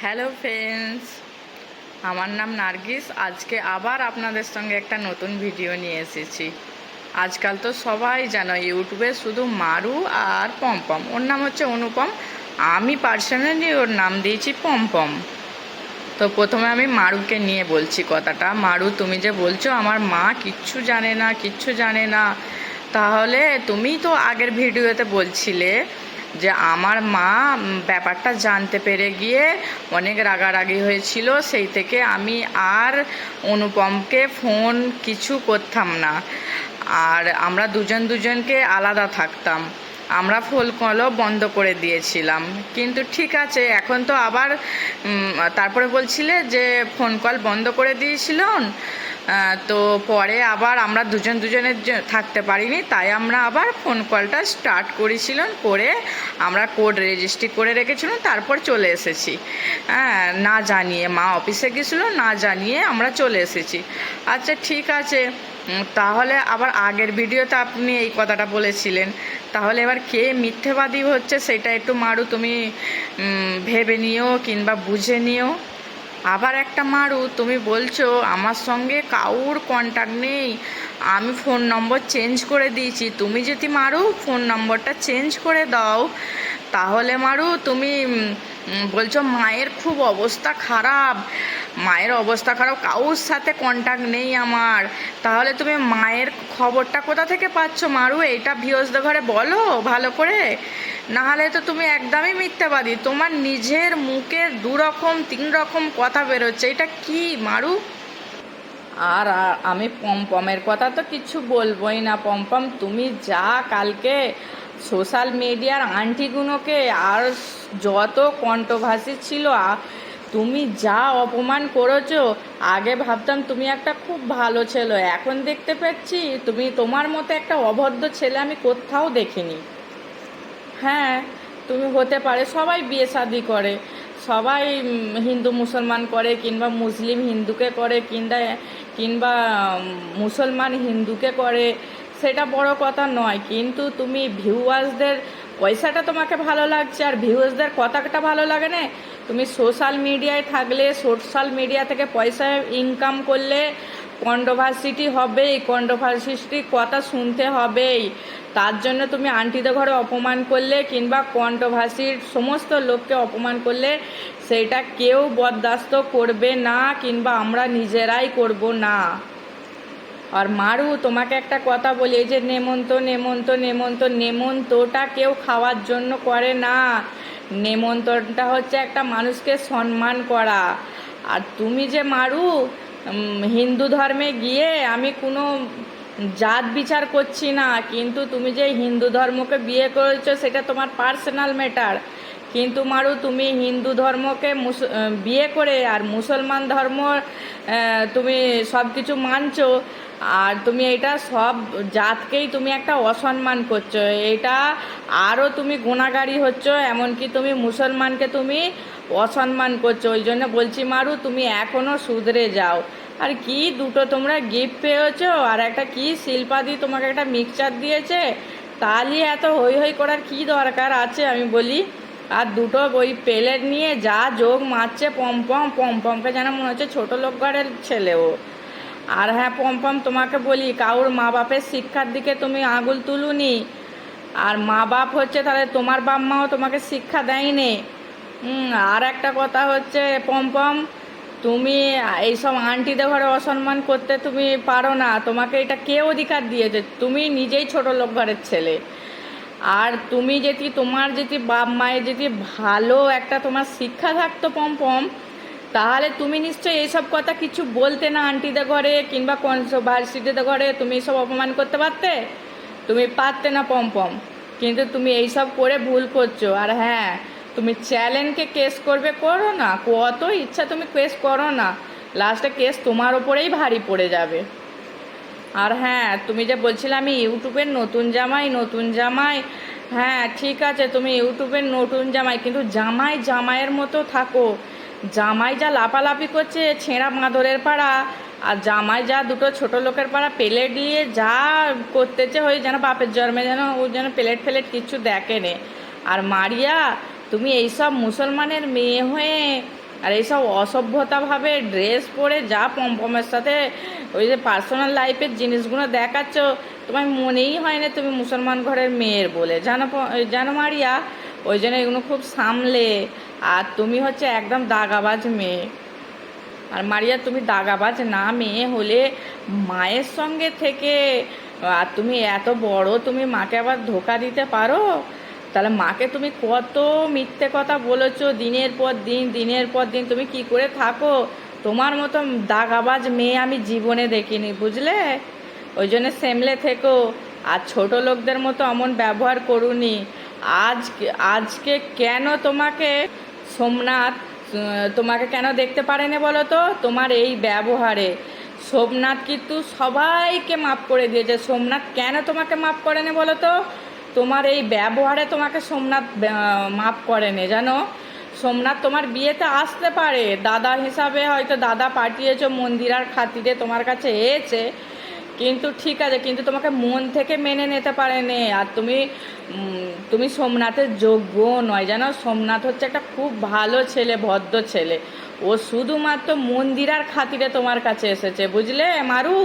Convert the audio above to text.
Hello friends, আমার নাম নার্গিস। আজকে আবার আপনাদের সঙ্গে একটা নতুন ভিডিও নিয়ে এসেছি। আজকাল তো সবাই জানো ইউটিউবে শুধু মারু আর পমপম, ওর নাম হচ্ছে অনুপম। আমি পার্সোনালি ওর নাম দিয়েছি পমপম। তো প্রথমে আমি মারুকে নিয়ে বলছি কথাটা। মারু, তুমি যে বলছো আমার মা কিচ্ছু জানে না কিচ্ছু জানে না, তাহলে তুমি তো আগের ভিডিওতে বলছিলে যে আমার মা ব্যাপারটা জানতে পেরে গিয়ে অনেক রাগারাগি হয়েছিল, সেই থেকে আমি আর অনুপমকে ফোন কিছু করতাম না, আর আমরা দুজন দুজনকে আলাদা থাকতাম। আমরা ফোন কলও বন্ধ করে দিয়েছিলাম। কিন্তু ঠিক আছে, এখন তো আবার তারপরে বলছিলে যে ফোন কল বন্ধ করে দিয়েছিলেন, তো পরে আবার আমরা দুজন দুজনের থাকতে পারিনি, তাই আমরা আবার ফোন কলটা স্টার্ট করেছিলাম, করে আমরা কোড রেজিস্ট্রি করে রেখেছিলাম, তারপর চলে এসেছি। হ্যাঁ, না জানিয়ে মা অফিসে গেছিলো, না জানিয়ে আমরা চলে এসেছি। আচ্ছা ঠিক আছে, তাহলে আবার আগের ভিডিওতে আপনি এই কথাটা বলেছিলেন, তাহলে এবার কে মিথ্যেবাদী হচ্ছে সেটা একটু মারু তুমি ভেবে নিও কিংবা বুঝে নিও। আবার একটা মারু, তুমি বলছো আমার সঙ্গে কাউর কন্ট্যাক্ট নেই, আমি ফোন নম্বর চেঞ্জ করে দিয়েছি। তুমি যদি মারু ফোন নম্বরটা চেঞ্জ করে দাও, তাহলে মারু তুমি বলছো মায়ের খুব অবস্থা খারাপ, মায়ের অবস্থা খারাপ, কাউর সাথে কন্ট্যাক্ট নেই আমার, তাহলে তুমি মায়ের খবরটা কোথা থেকে পাচ্ছ মারু? এইটা ভিউয়ার্সদের ঘরে বলো ভালো করে, নাহলে তো তুমি একদমই মিথ্যাবাদী। তোমার নিজের মুখে দুরকম তিন রকম কথা বেরোচ্ছে, এটা কি মারু? আর আমি পমপমের কথা তো কিছু বলবোই না। পমপম, তুমি যা কালকে সোশ্যাল মিডিয়ার আন্টিগুলোকে আর যত কন্ট্রোভার্সি ছিল, তুমি যা অপমান করেছো, আগে ভাবতাম তুমি একটা খুব ভালো ছেলে, এখন দেখতে পাচ্ছি তুমি তোমার মতো একটা অভদ্র ছেলে আমি কোথাও দেখিনি। হ্যাঁ, তুমি হতে পারে, সবাই বিয়ে শাদি করে, সবাই হিন্দু মুসলমান করে, কিংবা মুসলিম হিন্দুকে করে, কিংবা কিংবা মুসলমান হিন্দুকে করে, সেটা বড় কথা নয়। কিন্তু তুমি ভিউয়ার্সদের পয়সাটা তোমাকে ভালো লাগছে আর ভিউয়ার্সদের কথাটা ভালো লাগে না। তুমি সোশ্যাল মিডিয়ায় থাকলে, সোশ্যাল মিডিয়া থেকে পয়সা ইনকাম করলে কন্ট্রোভার্সিটি হবেই, কন্ট্রোভার্সিটির কথা শুনতে হবেই। তার জন্য তুমি আন্টিদের ঘরে অপমান করলে কিংবা কন্ট্রোভার্সির সমস্ত লোককে অপমান করলে, সেটা কেউ বরদাস্ত করবে না, কিংবা আমরা নিজেরাই করব না। আর মারু, তোমাকে একটা কথা বলি, এই যে নেমন্তটা কেউ খাওয়ার জন্য করে না। নেমন্তটা হচ্ছে একটা মানুষকে সম্মান করা। আর তুমি যে মারু, হিন্দু ধর্মে গিয়ে আমি কোনো জাত বিচার করছি না, কিন্তু তুমি যে হিন্দু ধর্মকে বিয়ে করেছো সেটা তোমার পার্সোনাল ম্যাটার। কিন্তু মারু, তুমি হিন্দু ধর্মকে বিয়ে করে আর মুসলমান ধর্ম তুমি সব কিছু মানছো, আর তুমি এটা সব জাতকেই তুমি একটা অসম্মান করছো, এটা আরও তুমি গুণাগারী হচ্ছ, এমনকি তুমি মুসলমানকে তুমি অসম্মান করছো। ওই জন্য বলছি মারু, তুমি এখনও শুধরে যাও। আর কি দুটো তোমরা গিফট পেয়েছো, আর একটা কি শিল্পাদি তোমাকে একটা মিক্সচার দিয়েছে, তাহলে এত হই হই করার কি দরকার আছে আমি বলি? আর দুটো ওই প্লেট নিয়ে যা যোগ মারছে পমপমকে যেন মনে হচ্ছে ছোটো লোক ঘরের ছেলেও। আর হ্যাঁ পমপম, তোমাকে বলি, কাউর মা বাপের শিক্ষার দিকে তুমি আঙুল তুলুনি, আর মা বাপ হচ্ছে তাহলে তোমার বাপ মাও তোমাকে শিক্ষা দেয়নি। আর একটা কথা হচ্ছে পমপম, তুমি এইসব আন্টিদের ঘরে অসম্মান করতে তুমি পারো না, তোমাকে এটা কে অধিকার দিয়েছে? তুমি নিজেই ছোটো লোক ঘরের ছেলে। আর তুমি যদি তোমার যদি বাপ মায়ের যদি ভালো একটা তোমার শিক্ষা থাকতো পমপম, তাহলে তুমি নিশ্চয়ই এইসব কথা কিছু বলতে না আন্টিদের ঘরে কিংবা ভার্সিটিদের ঘরে, তুমি এইসব অপমান করতে পারতে? তুমি পারতে না পমপম, কিন্তু তুমি এইসব করে ভুল করছো। আর হ্যাঁ, তুমি চ্যালেঞ্জকে কেস করবে, করো না, কত ইচ্ছা তুমি কেস করো না, লাস্টে কেস তোমার ওপরেই ভারী পড়ে যাবে। আর হ্যাঁ, তুমি যে বলছিলে আমি ইউটিউবের নতুন জামাই, হ্যাঁ ঠিক আছে, তুমি ইউটিউবের নতুন জামাই, কিন্তু জামাইয়ের মতো থাকো। জামাই যা লাপালাপি করছে ছেঁড়া মাদরের পাড়া, আর জামাই যা দুটো ছোট লোকের পাড়া প্লেট দিয়ে যা করতেছে, ওই যেন বাপের জন্মে যেন ও যেন প্লেট ফেলেট কিচ্ছু দেখে নে। আর মারিয়া, তুমি এইসব মুসলমানের মেয়ে হয়ে আর এইসব অসভ্যতাভাবে ড্রেস পরে যা পমপমের সাথে ওই যে পার্সোনাল লাইফের জিনিসগুলো দেখাচ্ছ, তোমার মনেই হয় না তুমি মুসলমান ঘরের মেয়ের বলে, জানো মারিয়া। ওই জন্য এগুলো খুব সামলে। আর তুমি হচ্ছে একদম দাগাবাজ মেয়ে। আর মারিয়া, তুমি দাগাবাজ না মেয়ে হলে মায়ের সঙ্গে থেকে, আর তুমি এত বড়, তুমি মাকে আবার ধোকা দিতে পারো? তাহলে মাকে তুমি কত মিথ্যে কথা বলেছো দিনের পর দিন, দিনের পর দিন, তুমি কি করে থাকো? তোমার মতো দাগাবাজ মেয়ে আমি জীবনে দেখিনি, বুঝলে? ওই জন্য সেমলে থেকো। আর ছোট লোকদের মতো অমন ব্যবহার করুনি। আজকে কেন তোমাকে সোমনাথ তোমাকে কেন দেখতে পারেনি বলো তো? তোমার এই ব্যবহারে সোমনাথ কিন্তু সবাইকে মাফ করে দিয়েছে। সোমনাথ কেন তোমাকে মাফ করেনি বলো তো? তোমার এই ব্যবহারে তোমাকে সোমনাথ মাফ করেনি, জানো? সোমনাথ তোমার বিয়েতে আসতে পারে, দাদা হিসাবে হয়তো দাদা পাঠিয়েছো মন্দিরার খাতিরে তোমার কাছে এসেছে, কিন্তু ঠিক আছে, কিন্তু তোমাকে মন থেকে মেনে নিতে পারেনি। আর তুমি সোমনাথের যোগ্য নয়, জানো? সোমনাথ হচ্ছে একটা খুব ভালো ছেলে, ভদ্র ছেলে। ও শুধুমাত্র মন্দিরার খাতিরে তোমার কাছে এসেছে, বুঝলে মারু?